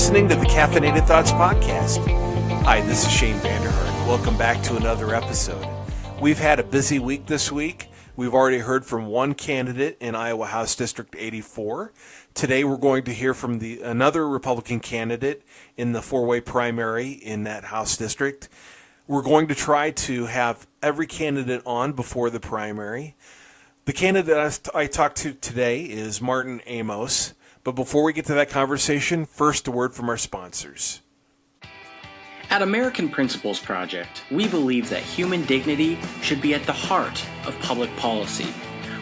listening to the Caffeinated Thoughts Podcast. Hi, this is Shane Vander Hart. Welcome back to another episode. We've had a busy week this week. We've already heard from one candidate in Iowa House District 84. Today we're going to hear from another Republican candidate in the four-way primary in that House district. We're going to try to have every candidate on before the primary. The candidate I talked to today is Martin Amos. But before we get to that conversation, first a word from our sponsors. At American Principles Project, we believe that human dignity should be at the heart of public policy.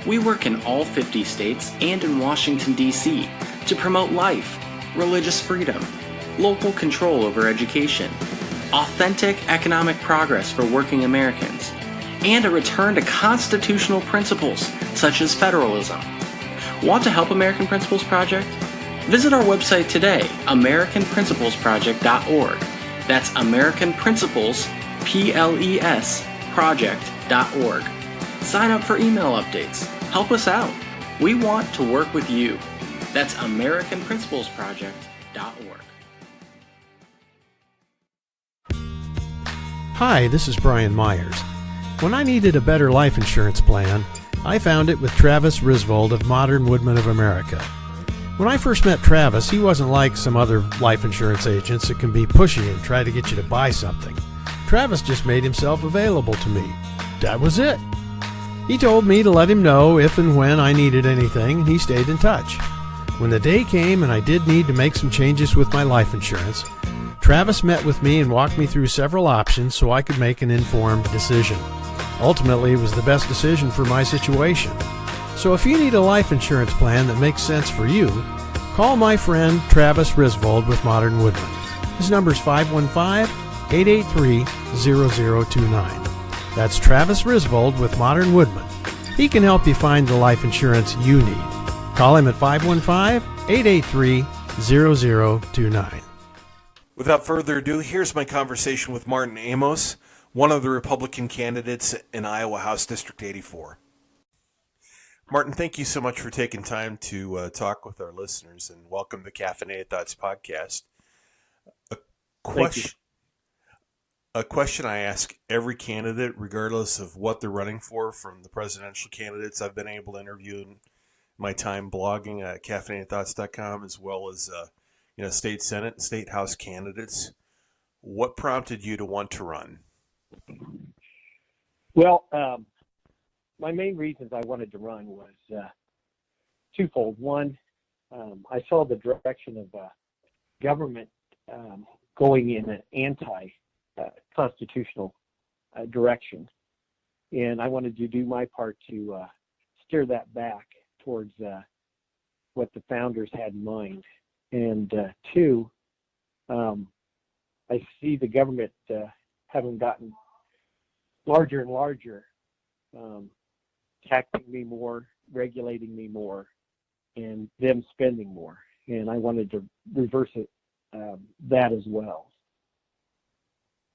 We work in all 50 states and in Washington, D.C. to promote life, religious freedom, local control over education, authentic economic progress for working Americans, and a return to constitutional principles such as federalism. Want to help American Principles Project? Visit our website today, AmericanPrinciplesProject.org. That's American Principles, P-L-E-S, project.org. Sign up for email updates. Help us out. We want to work with you. That's AmericanPrinciplesProject.org. Hi, this is Brian Myers. When I needed a better life insurance plan, I found it with Travis Risvold of Modern Woodmen of America. When I first met Travis, he wasn't like some other life insurance agents that can be pushy and try to get you to buy something. Travis just made himself available to me. That was it. He told me to let him know if and when I needed anything, and he stayed in touch. When the day came and I did need to make some changes with my life insurance, Travis met with me and walked me through several options so I could make an informed decision. Ultimately, it was the best decision for my situation. So if you need a life insurance plan that makes sense for you, call my friend Travis Risvold with Modern Woodmen. His number is 515-883-0029. That's Travis Risvold with Modern Woodmen. He can help you find the life insurance you need. Call him at 515-883-0029. Without further ado, here's my conversation with Martin Amos, one of the Republican candidates in Iowa House District 84. Martin, thank you so much for taking time to talk with our listeners, and welcome to the Caffeinated Thoughts Podcast. A question I ask every candidate, regardless of what they're running for, from the presidential candidates I've been able to interview in my time blogging at caffeinatedthoughts.com, as well as state Senate and state House candidates. What prompted you to want to run? Well, my main reasons I wanted to run was twofold. One, I saw the direction of government going in an anti-constitutional direction, and I wanted to do my part to steer that back towards what the founders had in mind. And two, I see the government having gotten larger and larger, taxing me more, regulating me more, and them spending more. And I wanted to reverse it, that as well.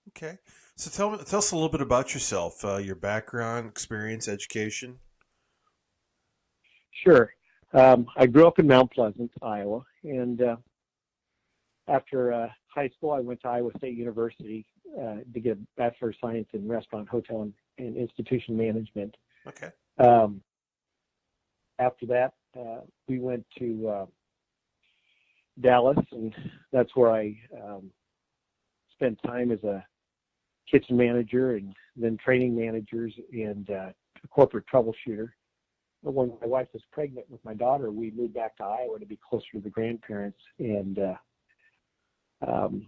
Okay. So tell us a little bit about yourself, your background, experience, education. Sure. I grew up in Mount Pleasant, Iowa, and after high school, I went to Iowa State University to get a Bachelor of Science in Restaurant, Hotel, and Institution Management. Okay. After that, we went to Dallas, and that's where I spent time as a kitchen manager and then training managers and a corporate troubleshooter. But when my wife was pregnant with my daughter, we moved back to Iowa to be closer to the grandparents, and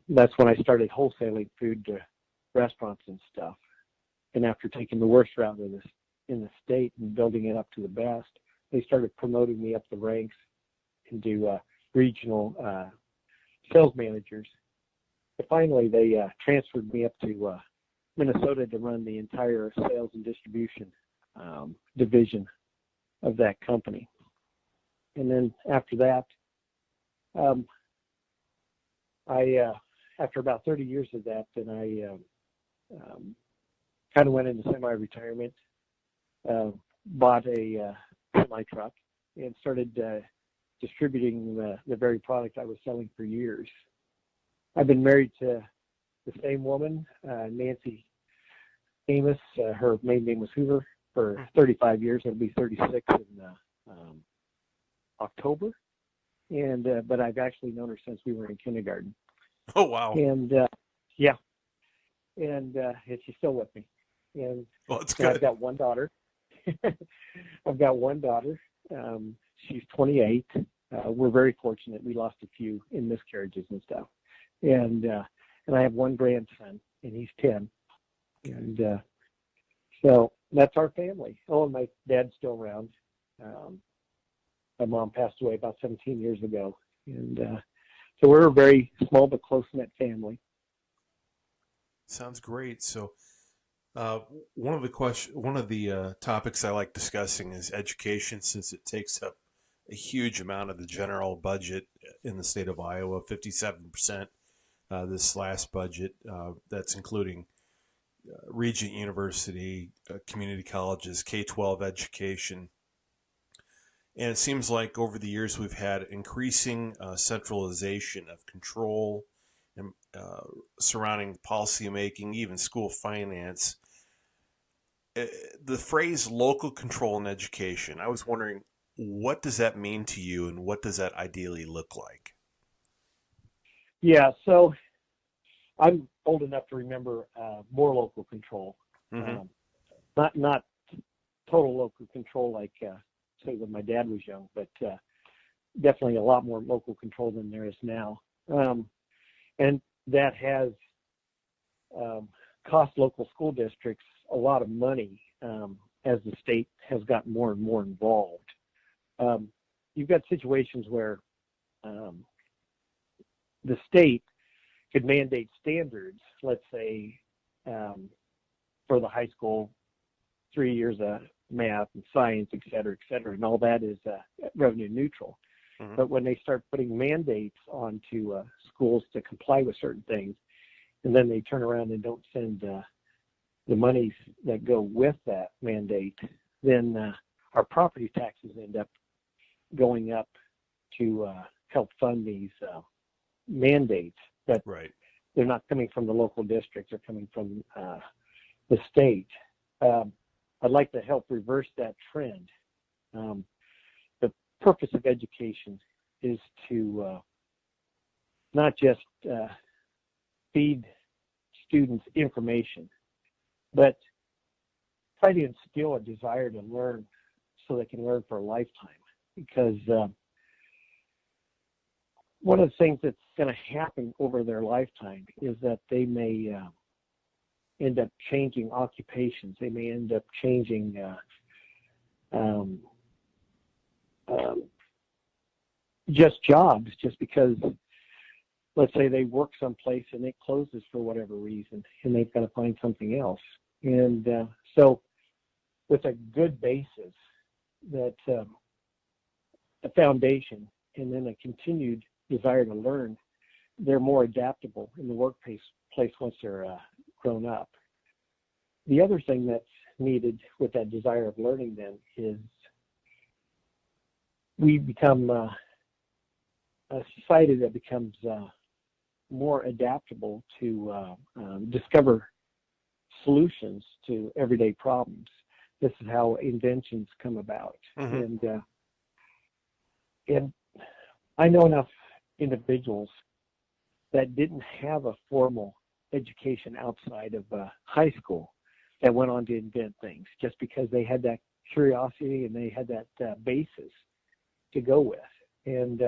that's when I started wholesaling food to restaurants and stuff. And after taking the worst route in the state and building it up to the best, they started promoting me up the ranks into regional sales managers. But finally, they transferred me up to Minnesota to run the entire sales and distribution division of that company. And then after that, after about 30 years of that, then I kind of went into semi-retirement, bought a semi-truck, and started distributing the very product I was selling for years. I've been married to the same woman, Nancy Amos. Her maiden name was Hoover, for 35 years. It'll be 36 in October. And but I've actually known her since we were in kindergarten. Oh, wow. And yeah, and she's still with me. And well, that's good. I've got one daughter. She's 28. We're very fortunate. We lost a few in miscarriages and stuff. And I have one grandson, and he's 10. And so that's our family. Oh, and my dad's still around. My mom passed away about 17 years ago. And so we're a very small but close-knit family. Sounds great. So one of the topics I like discussing is education, since it takes up a huge amount of the general budget in the state of Iowa, 57%. This last budget, that's including Regent University, community colleges, K-12 education. And it seems like over the years we've had increasing centralization of control and surrounding policymaking, even school finance. The phrase local control in education, I was wondering, what does that mean to you, and what does that ideally look like? Yeah, so I'm old enough to remember more local control. Mm-hmm. Not total local control like, say, when my dad was young, but definitely a lot more local control than there is now. And that has cost local school districts a lot of money as the state has gotten more and more involved. You've got situations where the state could mandate standards, let's say, for the high school, 3 years of math and science, et cetera, and all that is revenue neutral. Mm-hmm. But when they start putting mandates onto schools to comply with certain things, and then they turn around and don't send the monies that go with that mandate, then our property taxes end up going up to help fund these mandates. But right. They're not coming from the local districts, they're coming from the state. I'd like to help reverse that trend. The purpose of education is to not just feed students information, but try to instill a desire to learn so they can learn for a lifetime. Because one of the things that's going to happen over their lifetime is that they may end up changing occupations. They may end up changing just jobs, just because, let's say they work someplace and it closes for whatever reason, and they've got to find something else. And so with a good basis, that a foundation and then a continued desire to learn, they're more adaptable in the workplace once they're grown up. The other thing that's needed with that desire of learning then is we become a society that becomes more adaptable to discover solutions to everyday problems. This is how inventions come about. Mm-hmm. And I know enough individuals that didn't have a formal education outside of high school that went on to invent things just because they had that curiosity and they had that basis to go with. And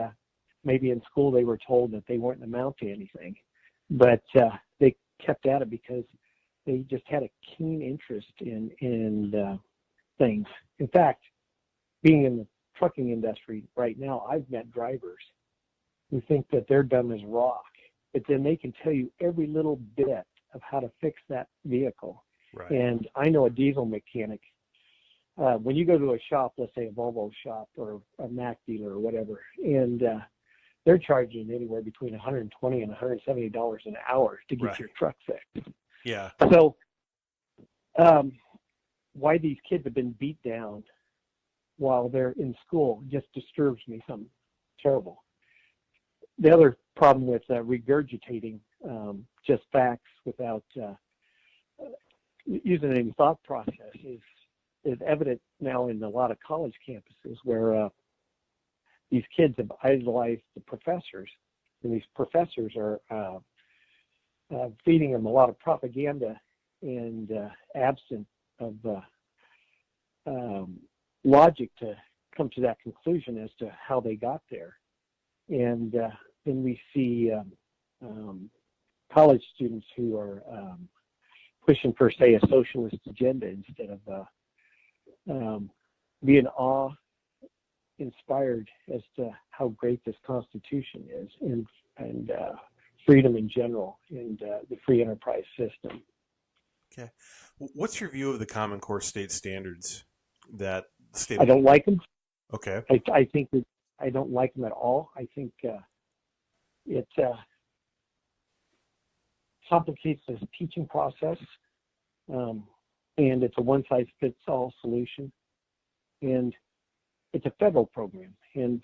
maybe in school they were told that they weren't amount to anything, but they kept at it because they just had a keen interest in things. In fact, being in the trucking industry right now, I've met drivers who think that they're dumb as rock, but then they can tell you every little bit of how to fix that vehicle. Right. And I know a diesel mechanic. When you go to a shop, let's say a Volvo shop or a Mack dealer or whatever, and they're charging anywhere between $120 and $170 an hour to get your truck fixed. Yeah. So why these kids have been beat down while they're in school just disturbs me something terrible. the other problem with regurgitating just facts without using any thought process is evident now in a lot of college campuses where these kids have idolized the professors, and these professors are feeding them a lot of propaganda and absent of logic to come to that conclusion as to how they got there. And then we see college students who are pushing for, say, a socialist agenda instead of being awe-inspired as to how great this Constitution is and freedom in general and the free enterprise system. Okay. What's your view of the Common Core state standards that the state? I don't like them. Okay. I think that I don't like them at all. I think it complicates this teaching process, and it's a one-size-fits-all solution. And it's a federal program, and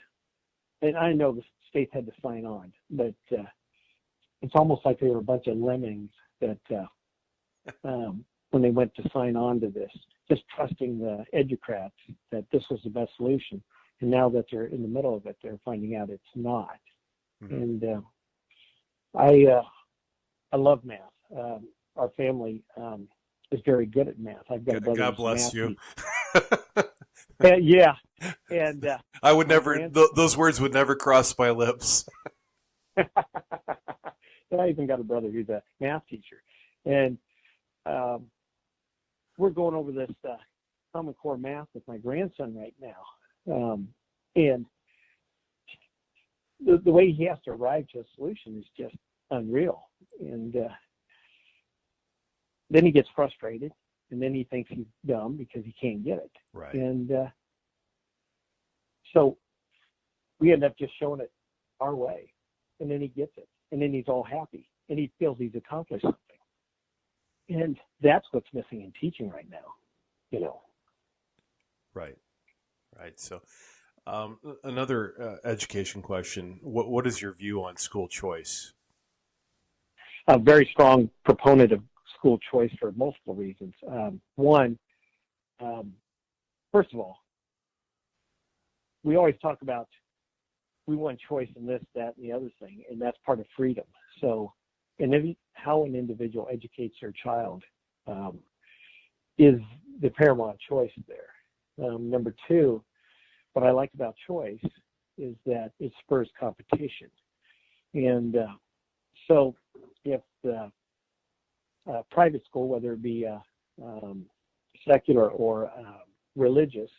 I know the states had to sign on, but it's almost like they were a bunch of lemmings that when they went to sign on to this, just trusting the educrats that this was the best solution. And now that they're in the middle of it, they're finding out it's not. Mm-hmm. And I love math. Our family is very good at math. I've got a brother. God bless you. Yeah, and I would never. Those words would never cross my lips. I even got a brother who's a math teacher, and we're going over this Common Core math with my grandson right now. And the way he has to arrive to a solution is just unreal. And then he gets frustrated, and then he thinks he's dumb because he can't get it. Right. And so we end up just showing it our way, and then he gets it, and then he's all happy, and he feels he's accomplished something. And that's what's missing in teaching right now, Right. So another education question. What is your view on school choice? A very strong proponent of school choice for multiple reasons. One, first of all, we always talk about we want choice in this, that, and the other thing, and that's part of freedom. So, and how an individual educates their child is the paramount choice there. Number two, what I like about choice is that it spurs competition. And so if the private school, whether it be secular or religious,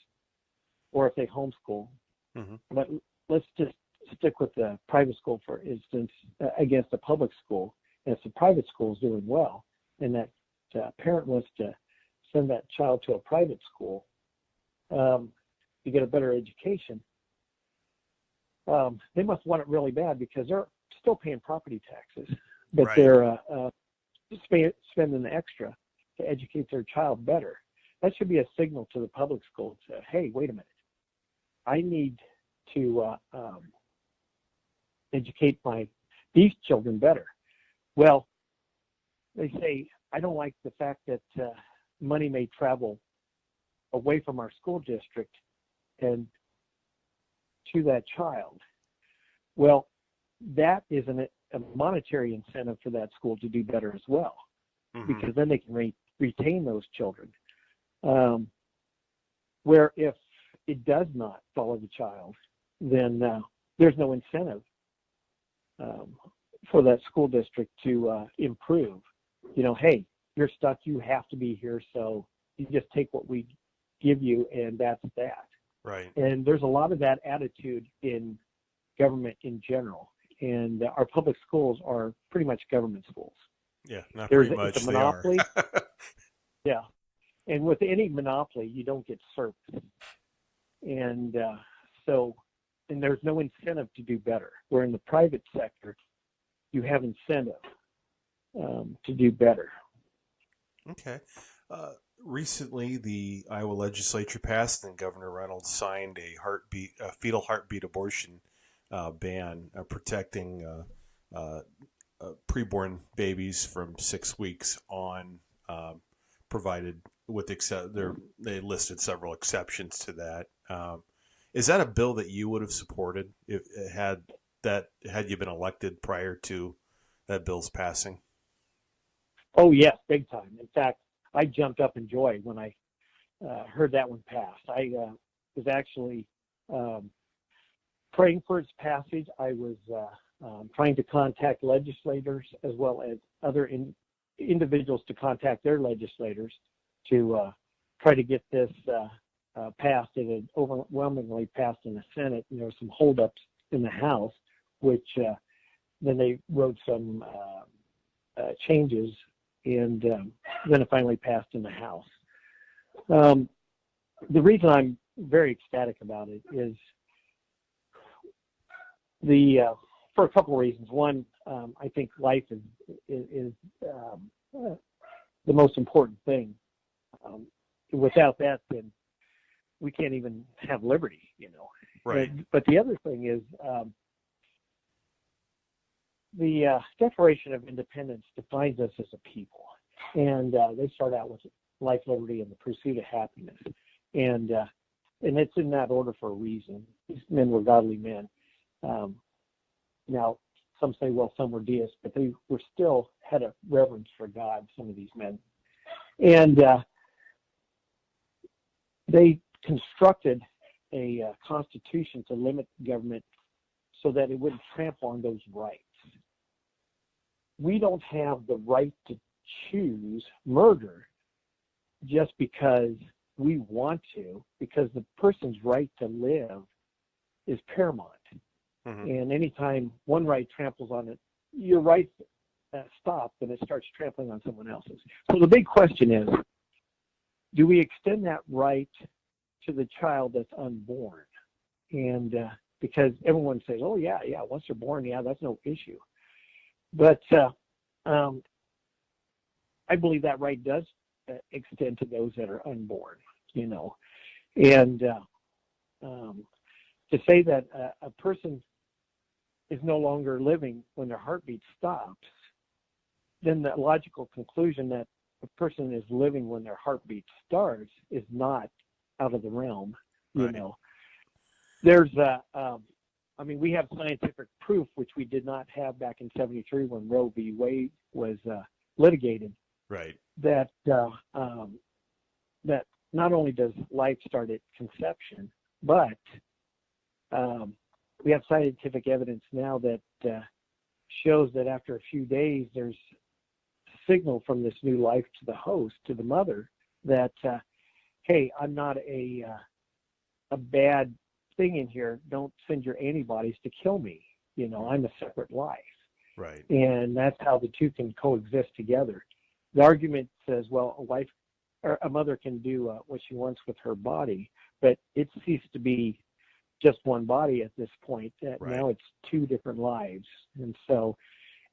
or if they homeschool, mm-hmm. But let's just stick with the private school, for instance, against the public school. And if the private school is doing well, and that parent wants to send that child to a private school to get a better education, they must want it really bad because they're still paying property taxes, but right. They're spending the extra to educate their child better. That should be a signal to the public school to, hey, wait a minute, I need to educate these children better. Well, they say, I don't like the fact that money may travel away from our school district and to that child. Well, that is a monetary incentive for that school to do better as well, mm-hmm. because then they can retain those children. Where if it does not follow the child, then there's no incentive for that school district to improve. Hey, you're stuck, you have to be here, so you just take what we give you, and that's that. Right. And there's a lot of that attitude in government in general, and our public schools are pretty much government schools. Yeah, not pretty much. It's a monopoly. Yeah, and with any monopoly, you don't get service, and and there's no incentive to do better. Where in the private sector, you have incentive to do better. Okay. Recently, the Iowa legislature passed, and Governor Reynolds signed a fetal heartbeat abortion ban protecting preborn babies from 6 weeks on, provided with they listed several exceptions to that. Is that a bill that you would have supported if it had you been elected prior to that bill's passing? Oh yes, big time. In fact, I jumped up in joy when I heard that one passed. I was actually praying for its passage. I was trying to contact legislators as well as other individuals to contact their legislators to try to get this passed. It had overwhelmingly passed in the Senate. There were some holdups in the House, which then they wrote some changes, and then it finally passed in the House. The reason I'm very ecstatic about it is for a couple of reasons. One, I think life is the most important thing. Without that, then we can't even have liberty, Right. But the other thing is the Declaration of Independence defines us as a people, and they start out with life, liberty, and the pursuit of happiness, and it's in that order for a reason. These men were godly men. Now, some say, well, some were deists, but they were still had a reverence for God, some of these men. And they constructed a constitution to limit government so that it wouldn't trample on those rights. We don't have the right to choose murder just because we want to, because the person's right to live is paramount. Mm-hmm. And anytime one right tramples on it, your right stops and it starts trampling on someone else's. So the big question is, do we extend that right to the child that's unborn? And because everyone says, oh, yeah, once they're born, that's no issue. But I believe that right does extend to those that are unborn, And to say that a person is no longer living when their heartbeat stops, then the logical conclusion that a person is living when their heartbeat starts is not out of the realm, Right. There's we have scientific proof, which we did not have back in '73 when Roe v. Wade was litigated. Right. That that not only does life start at conception, but we have scientific evidence now that shows that after a few days, there's signal from this new life to the host, to the mother, that hey, I'm not a bad thing in here. Don't send your antibodies to kill me. I'm a separate life. Right. And that's how the two can coexist together. The argument says, well, a wife or a mother can do what she wants with her body, but it ceased to be just one body at this point. Right. Now it's two different lives. And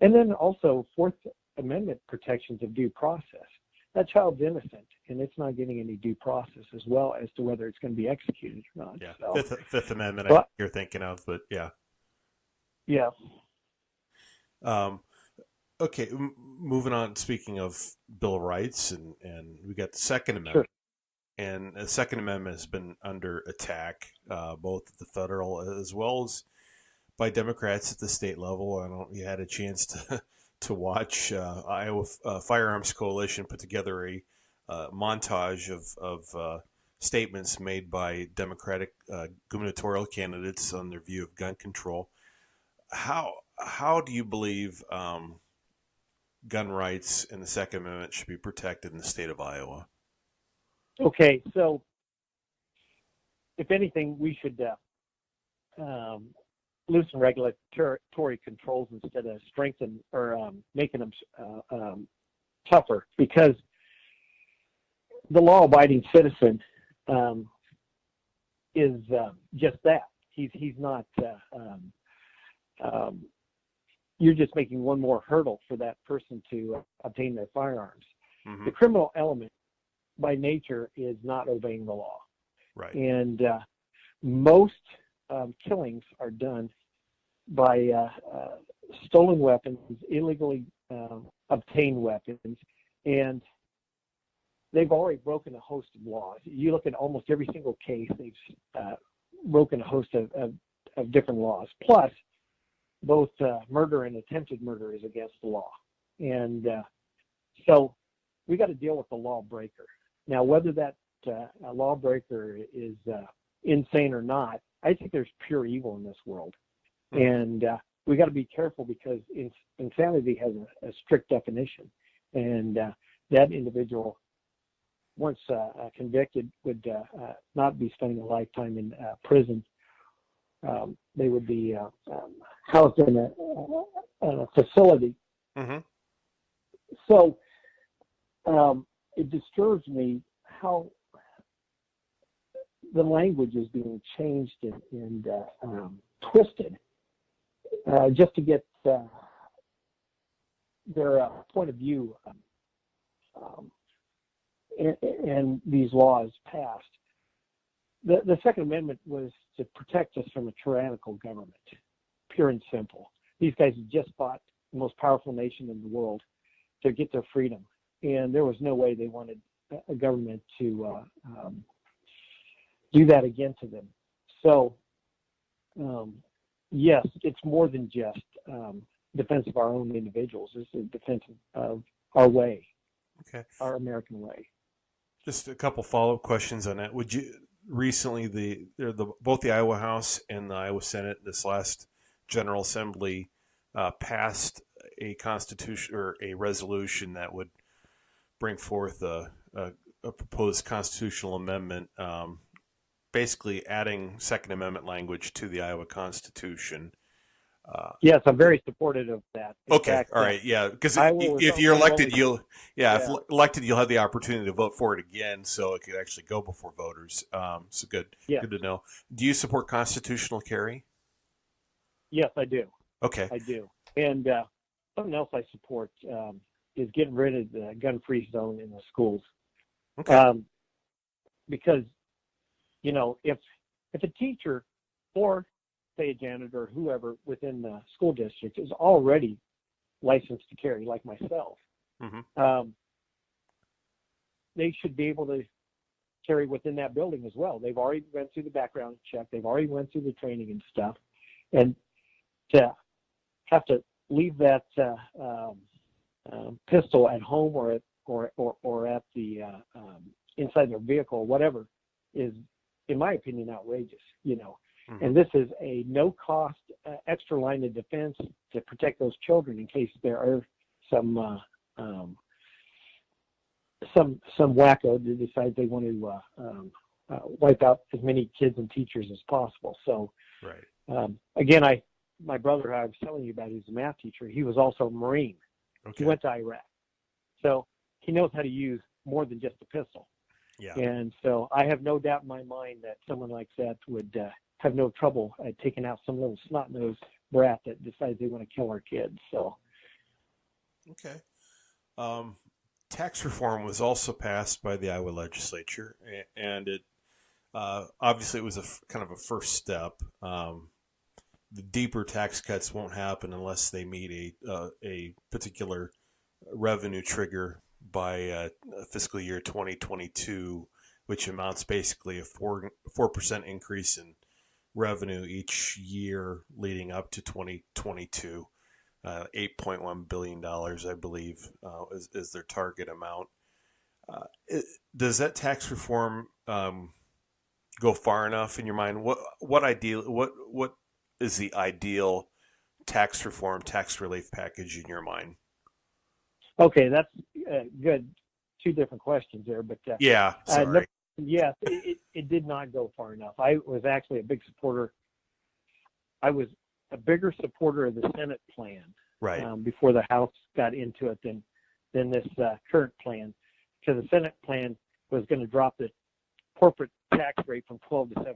then also Fourth Amendment protections of due process. That child's innocent, and it's not getting any due process as well as to whether it's going to be executed or not. Yeah, so, Fifth Amendment, I think you're thinking of, but yeah. Yeah. Okay, moving on, speaking of Bill of Rights, and we got the Second Amendment. Sure. And the Second Amendment has been under attack, both at the federal as well as by Democrats at the state level. I don't know if you had a chance to watch Iowa Firearms Coalition put together a montage of statements made by Democratic gubernatorial candidates on their view of gun control. How do you believe gun rights and the Second Amendment should be protected in the state of Iowa? Okay, so if anything, we should loosen regulatory controls instead of strengthen or making them tougher, because the law-abiding citizen is just that. He's not. You're just making one more hurdle for that person to obtain their firearms. Mm-hmm. The criminal element, by nature, is not obeying the law. Right. And most killings are done stolen weapons, illegally obtained weapons, and they've already broken a host of laws. You look at almost every single case, they've broken a host of different laws. Plus, both murder and attempted murder is against the law. And so we got to deal with the lawbreaker. Now, whether that lawbreaker is insane or not, I think there's pure evil in this world. And we got to be careful because insanity has a strict definition. And that individual, once convicted, would not be spending a lifetime in prison. They would be housed in a facility. Mm-hmm. So it disturbs me how the language is being changed and twisted just to get their point of view and these laws passed. The Second Amendment was to protect us from a tyrannical government, pure and simple. These guys had just fought the most powerful nation in the world to get their freedom, and there was no way they wanted a government to do that again to them. So, yes, it's more than just defense of our own individuals. It's a defense of our way, our American way. Just a couple follow-up questions on that. Would you recently both the Iowa House and the Iowa Senate this last General Assembly passed a constitution or a resolution that would bring forth a proposed constitutional amendment, basically adding Second Amendment language to the Iowa Constitution. Yes, I'm very supportive of that. In fact, all right, yeah, because if you're elected, if elected, you'll have the opportunity to vote for it again, so it could actually go before voters. So good to know. Do you support constitutional carry? Yes, I do. Okay, I do. And something else I support is getting rid of the gun-free zone in the schools. Okay. Because if a teacher or say a janitor or whoever within the school district is already licensed to carry, like myself, mm-hmm. They should be able to carry within that building as well. They've already went through the background check. They've already went through the training and stuff. And to have to leave that pistol at home or at the inside their vehicle or whatever is, in my opinion, outrageous. Mm-hmm. And this is a no-cost extra line of defense to protect those children in case there are some wacko that decides they want to wipe out as many kids and teachers as possible. So, right. Again, my brother I was telling you about, he's a math teacher. He was also a Marine. Okay. He went to Iraq, so he knows how to use more than just a pistol. Yeah. And so I have no doubt in my mind that someone like that would have no trouble at taking out some little snot-nosed brat that decides they want to kill our kids. So, okay. Tax reform was also passed by the Iowa legislature, and it obviously it was kind of a first step. The deeper tax cuts won't happen unless they meet a particular revenue trigger by fiscal year 2022, which amounts basically a 4% increase in revenue each year leading up to 2022. $8.1 billion, I believe, is their target amount. Does that tax reform go far enough in your mind? What is the ideal tax reform, tax relief package in your mind? Okay, that's good. Two different questions there, but yeah, sorry. Yes, it did not go far enough. I was actually a big supporter. I was a bigger supporter of the Senate plan, right, before the House got into it than this current plan, because the Senate plan was going to drop the corporate tax rate from 12 to 7%,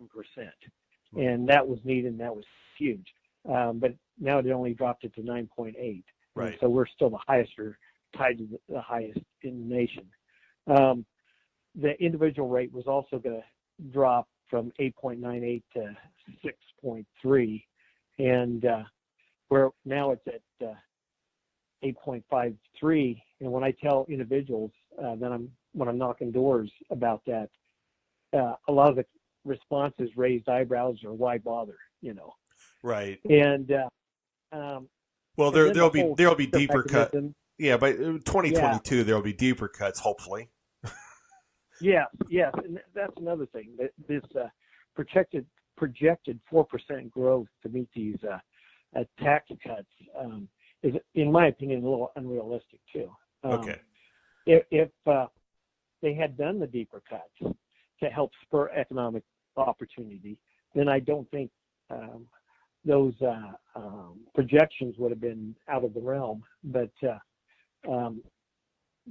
and that was needed, and that was huge. But now it only dropped it to 9.8. Right. So we're still the highest, or tied to the highest in the nation. The individual rate was also going to drop from 8.98 to 6.3, and where now it's at 8.53. And when I tell individuals when I'm knocking doors about that, a lot of the responses raised eyebrows or why bother, Right. And well, there'll be deeper cuts. Yeah, by 2022 there'll be deeper cuts, hopefully. Yes, and that's another thing. This projected 4% growth to meet these tax cuts is, in my opinion, a little unrealistic too. Okay. If they had done the deeper cuts to help spur economic opportunity, then I don't think those projections would have been out of the realm. But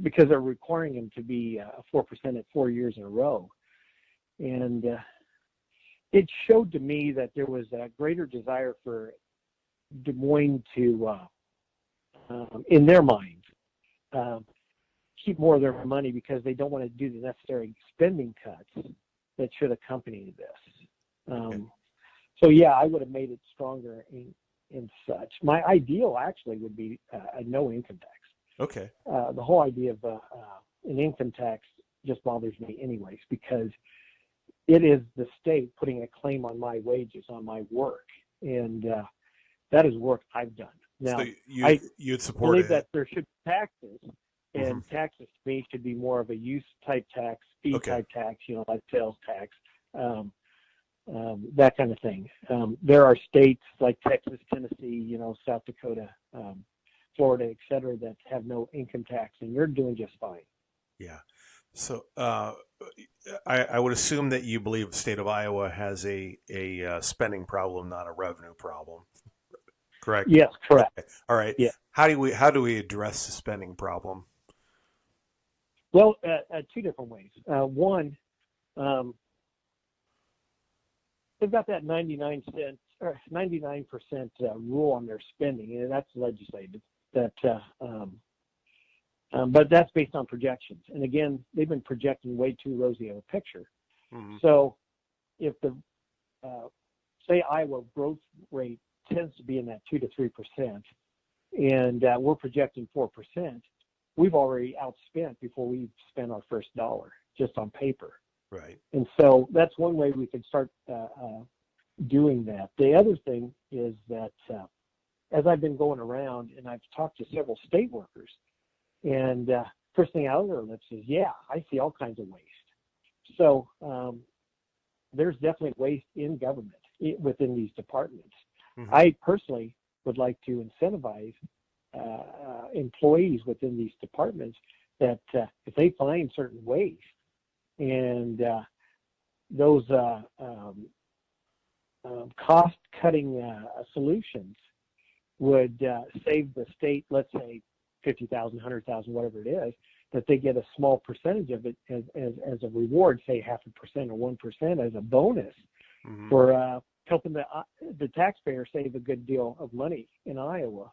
because they're requiring them to be 4% at 4 years in a row, and it showed to me that there was a greater desire for Des Moines to, in their minds, keep more of their money because they don't want to do the necessary spending cuts that should accompany this. So yeah, I would have made it stronger in such. My ideal actually would be a no income tax. Okay. The whole idea of an income tax just bothers me anyways, because it is the state putting a claim on my wages, on my work, and that is work I've done. Now, so you'd support believe it. That there should be taxes, and taxes to me should be more of a use type tax, fee type tax, like sales tax, that kind of thing. There are states like Texas, Tennessee, South Dakota, Florida, et cetera, that have no income tax, and you're doing just fine. Yeah. So I would assume that you believe the state of Iowa has a spending problem, not a revenue problem. Correct? Yes, correct. Okay. All right. Yeah. How do we address the spending problem? Well, two different ways. One, they've got that 99% rule on their spending, and that's legislated. But that's based on projections. And again, they've been projecting way too rosy of a picture. So if the say Iowa growth rate tends to be in that 2 to 3%, and we're projecting 4%, we've already outspent before we've spent our first dollar just on paper. Right. And so that's one way we can start doing that. The other thing is that as I've been going around and I've talked to several state workers, and first thing out of their lips is, yeah, I see all kinds of waste. So there's definitely waste in government within these departments. I personally would like to incentivize employees within these departments that if they find certain waste and those cost-cutting solutions would save the state, let's say, $50,000, $100,000, whatever it is, that they get a small percentage of it as a reward, say 0.5% or 1% as a bonus for helping the taxpayer save a good deal of money in Iowa.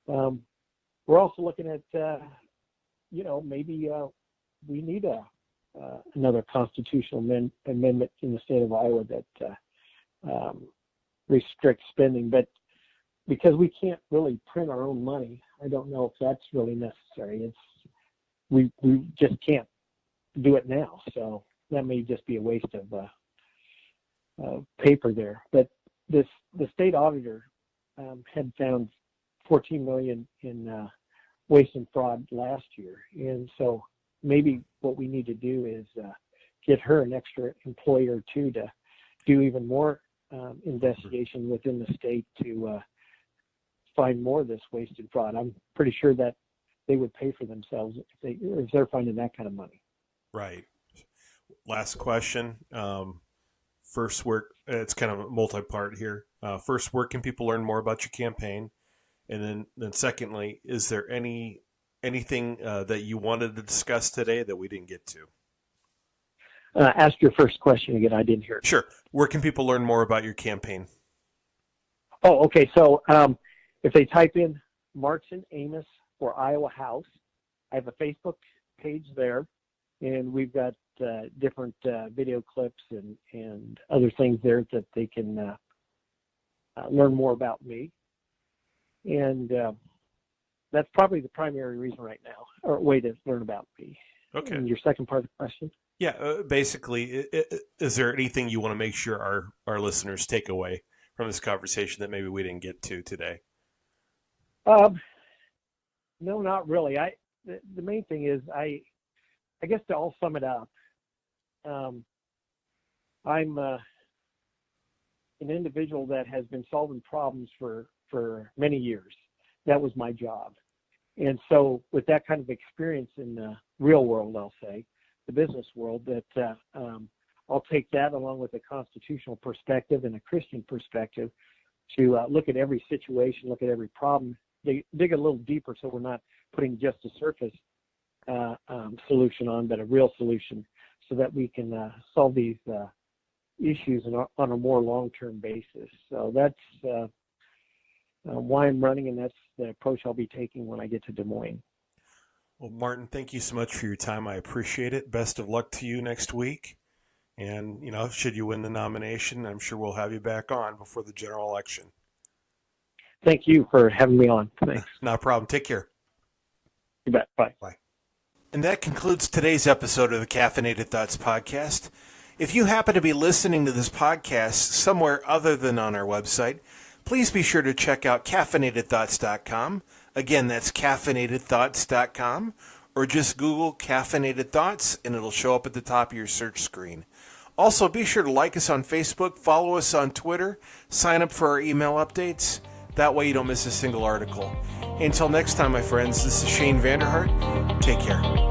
We're also looking at, maybe we need another constitutional amendment in the state of Iowa that restricts spending, but because we can't really print our own money, I don't know if that's really necessary. We just can't do it now, so that may just be a waste of paper there. But the state auditor had found $14 million in waste and fraud last year, and so maybe what we need to do is get her an extra employee or two to do even more investigation within the state to find more of this waste and fraud. I'm pretty sure that they would pay for themselves if they're finding that kind of money. Right. Last question. First, it's kind of a multi-part here. First, where can people learn more about your campaign? And then secondly, is there anything that you wanted to discuss today that we didn't get to? Ask your first question again. I didn't hear it. Sure. Where can people learn more about your campaign? Oh, okay. So if they type in Martin Amos for Iowa House, I have a Facebook page there, and we've got different video clips and other things there that they can learn more about me. And that's probably the primary reason right now, or way to learn about me. Okay. And your second part of the question? Yeah, basically, is there anything you want to make sure our listeners take away from this conversation that maybe we didn't get to today? No, not really. The main thing is, I guess to all sum it up, I'm an individual that has been solving problems for many years. That was my job. And so with that kind of experience in the real world, I'll say, the business world, that I'll take that along with a constitutional perspective and a Christian perspective to look at every situation, look at every problem, dig a little deeper so we're not putting just a surface solution on, but a real solution, so that we can solve these issues on a more long-term basis. So that's why I'm running, and that's the approach I'll be taking when I get to Des Moines. Well, Martin, thank you so much for your time. I appreciate it. Best of luck to you next week. And, should you win the nomination, I'm sure we'll have you back on before the general election. Thank you for having me on. Thanks. No problem. Take care. You bet. Bye. Bye. And that concludes today's episode of the Caffeinated Thoughts Podcast. If you happen to be listening to this podcast somewhere other than on our website, please be sure to check out caffeinatedthoughts.com. Again, that's caffeinatedthoughts.com, or just Google Caffeinated Thoughts and it'll show up at the top of your search screen. Also, be sure to like us on Facebook, follow us on Twitter, sign up for our email updates. That way you don't miss a single article. Until next time, my friends, this is Shane Vander Hart. Take care.